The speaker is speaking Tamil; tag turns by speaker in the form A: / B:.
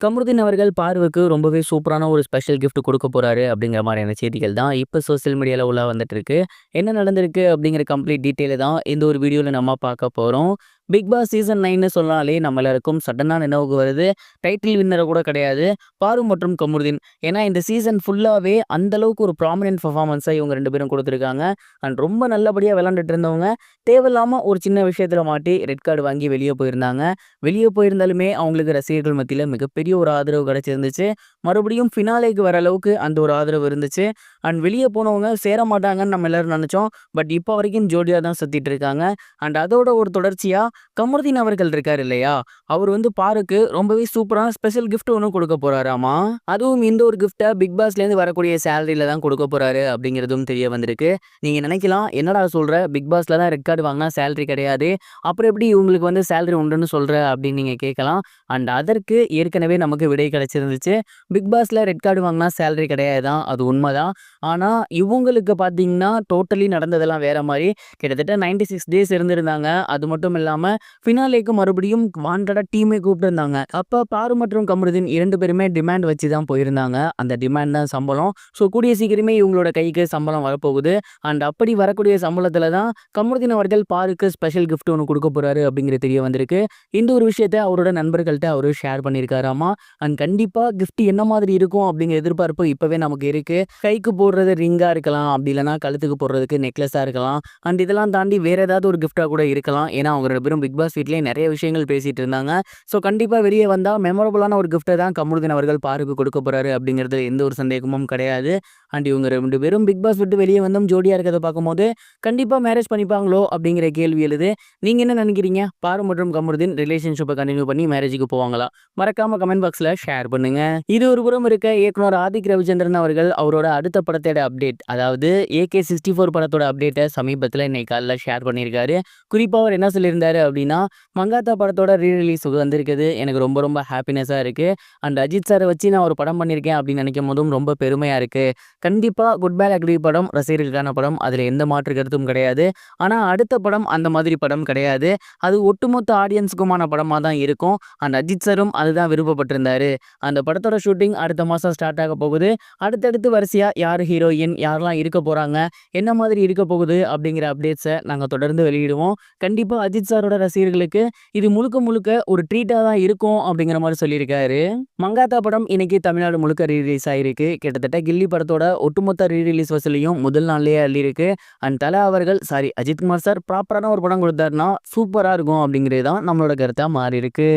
A: கமருதீன் அவர்கள் பார்வுக்கு ரொம்பவே சூப்பரான ஒரு ஸ்பெஷல் கிஃப்ட் குடுக்க போறாரு அப்படிங்கிற மாரியான செய்திகள் தான் இப்ப சோசியல் மீடியால உலா வந்துட்டு இருக்கு. என்ன நடந்திருக்கு அப்படிங்கிற கம்ப்ளீட் டீட்டெயில தான் இந்த ஒரு வீடியோல நம்ம பார்க்க போறோம். பிக் பாஸ் சீசன் 9ன்னு சொன்னாலே நம்ம எல்லாருக்கும் சடனா நினைவுக்கு வருது. டைட்டில் வின்னர் கூட கிடையாது. பாரு மற்றும் கமருதீன். ஏன்னா இந்த சீசன் ஃபுல்லாவே அந்த அளவுக்கு ஒரு ப்ராமினன்ட் பெர்ஃபார்மன்ஸ இவங்க 2 பேரும் குடுத்துருக்காங்க. அண்ட் ரொம்ப நல்லபடியா விளையாண்டுட்டு இருந்தவங்க, தேவையில்லாம ஒரு சின்ன விஷயத்துல மாட்டி ரெட் கார்டு வாங்கி வெளிய போயிருந்தாங்க. வெளிய போயிருந்தாலுமே அவங்களுக்கு ரசிகர்கள் மத்தியில மிகப்பெரிய ஒரு ஆதரவு கிடைச்சிருந்துச்சு. மறுபடியும் ஃபினாலேக்கு வர அளவுக்கு அந்த ஒரு ஆதரவு இருந்துச்சு. அண்ட் வெளிய போனவங்க சேர மாட்டாங்கன்னு நம்ம எல்லாரும் நெனச்சோம். பட் இப்ப வரைக்கும் ஜோடியா தான் சுத்திட்டு இருக்காங்க. அண்ட் அதோட ஒரு தொடர்ச்சியா கமருதீன் அவர்கள் இருக்காரு இல்லையா? அவர் வந்து பாருக்கு ரொம்பவே சூப்பரான ஸ்பெஷல் கிஃப்ட் ஒண்ணு குடுக்க போறாராமா. அதுவும் இந்த ஒரு கிஃப்ட்ட பிக் பாஸ்லேருந்து வரக்கூடிய சேலரில தான் குடுக்க போறாரு அப்படிங்கிறதும் தெரிய வந்திருக்கு. நீங்க நினைக்கலாம், என்னடா சொல்ற? பிக் பாஸ்ல தான் ரெட் கார்டு வாங்குனா சேலரி கிடையாது. அப்புறம் எப்படி இவங்களுக்கு வந்து சேலரி உண்டுன்னு சொல்ற? அப்படின்னு நீங்க கேட்கலாம். அண்ட் அதற்கு ஏற்கனவே நமக்கு விடை கிடைச்சிருந்துச்சு. பிக் பாஸ்ல ரெட் கார்டு வாங்குனா சேலரி கிடையாதுதான். அது உண்மதான். ஆனா இவங்களுக்கு பார்த்தீங்கன்னா, டோட்டலி நடந்ததெல்லாம் வேற மாரி. கிட்டத்தட்ட 96 டேஸ் இருந்திருந்தாங்க. அது மட்டும் இல்லாம ஃபினாலேக்கு மறுபடியும் வாண்டடா டீமே கூப்பிட்டுருந்தாங்க. அப்ப பாரு மற்றும் கமருதீன் 2 பேருமே டிமாண்ட் வச்சு தான் போயிருந்தாங்க. அந்த டிமாண்ட் தான் சம்பளம். ஸோ கூடிய சீக்கிரமே இவங்களோட கைக்கு சம்பளம் வரப்போகுது. அண்ட் அப்படி வரக்கூடிய சம்பளத்துல தான் கமருதீன் அவர்கள் பாருக்கு ஸ்பெஷல் கிஃப்ட் ஒண்ணு குடுக்க போறாரு அப்படிங்கிறது தெரிய வந்திருக்கு. இந்த ஒரு விஷயத்த அவரோட நண்பர்கள்ட்ட அவரு ஷேர் பண்ணியிருக்காராமா. அண்ட் கண்டிப்பா கிஃப்ட் என்ன மாதிரி இருக்கும் அப்படிங்கிற எதிர்பார்ப்பு இப்பவே நமக்கு இருக்கு. கைக்கு போடுறது ரிங்கா இருக்கலாம். அப்படி இல்லைன்னா கழுத்துக்கு போடுறதுக்கு நெக்லஸா இருக்கலாம். அண்ட் இதெல்லாம் தாண்டி வேற ஏதாவது ஒரு கிஃப்ட்டா கூட இருக்கலாம். ஏன்னா அவங்க 2 பேரும் பிக் பாஸ் வீட்லயே நிறைய விஷயங்கள் பேசிட்டு இருந்தாங்க. ஸோ கண்டிப்பா வெளியே வந்தா மெமரபிளான ஒரு கிஃப்ட்டை தான் கமருதீன் அவர்கள் பாருக்கு கொடுக்க போறாரு அப்படிங்கிறது எந்த ஒரு சந்தேகமும் கிடையாது. அண்ட் இவங்க 2 பேரும் பிக் பாஸ் விட்டு வெளியே வந்தும் ஜோடியா இருக்கிறத பார்க்கும்போது கண்டிப்பா மேரேஜ் பண்ணிப்பாங்களோ அப்படிங்கிற கேள்வி எழுது. நீங்க என்ன நினைக்கிறீங்க? பாரு மற்றும் கமருதீன் ரிலேஷன்ஷிப்பை கண்டினியூ பண்ணி மேரேஜுக்கு போவாங்களா? மறக்காம கமெண்ட் பாக்ஸ்ல ஷேர் பண்ணுங்க. இது ஒரு புறம் இருக்க, இயக்குனர் ஆதிக் ரவிச்சந்திரன் அவர்கள் அவரோட அடுத்த படத்தோட அப்டேட், அதாவது AK64 படத்தோட அப்டேட்டை சமீபத்தில் இன்னைக்கு காலைல ஷேர் பண்ணியிருக்காரு. குறிப்பா அவர் என்ன சொல்லியிருந்தாரு அப்படின்னா, மங்காத்தா படத்தோட ரீரிலீஸ் வந்திருக்குது. எனக்கு ரொம்ப ரொம்ப ஹாப்பினஸா இருக்கு. அண்ட் அஜித் சாரை வச்சு நான் ஒரு படம் பண்ணியிருக்கேன் அப்படின்னு நினைக்கும் போதும் ரொம்ப பெருமையா இருக்கு. கண்டிப்பா குட் பேட் அக்லி படம் ரசிகர்களுக்கான படம். அதுல எந்த மாற்று கருத்தும் கிடையாது. ஆனா அடுத்த படம் அந்த மாதிரி படம் கிடையாது. அது ஒட்டுமொத்த ஆடியன்ஸுக்குமான படமா தான் இருக்கும். அண்ட் அஜித் சாரும் அதுதான் விருப்பப்பட்டிருந்தாரு. அந்த படத்தோட ஷூட்டிங் அடுத்த மாசம் ஸ்டார்ட் ஆக போகுது. அடுத்தடுத்து வரிசையா யார் ஹீரோயின், யாரெல்லாம் இருக்க போறாங்க, என்ன மாதிரி இருக்க போகுது அப்படிங்கிற அப்டேட்ஸை நாங்க தொடர்ந்து வெளியிடுவோம். கண்டிப்பா அஜித் சாரோட ரசிகர்களுக்கு இது முழுக்க முழுக்க ஒரு ட்ரீட்டா தான் இருக்கும் அப்படிங்கிற மாதிரி சொல்லியிருக்காரு. மங்காத்தா படம் இன்னைக்கு தமிழ்நாடு முழுக்க ரீரிலீஸ் ஆயிருக்கு. கிட்டத்தட்ட கில்லி படத்தோட ஒட்டுமொத்த ரீரிலீஸ் வசூலையும் முதல் நாள்லயே அள்ளியிருக்கு. அண்ட் தல அவர்கள் அஜித்குமார் சார் ப்ராப்பரான ஒரு படம் கொடுத்தாருன்னா சூப்பரா இருக்கும் அப்படிங்கிறது தான் நம்மளோட கருத்தா மாறி இருக்கு.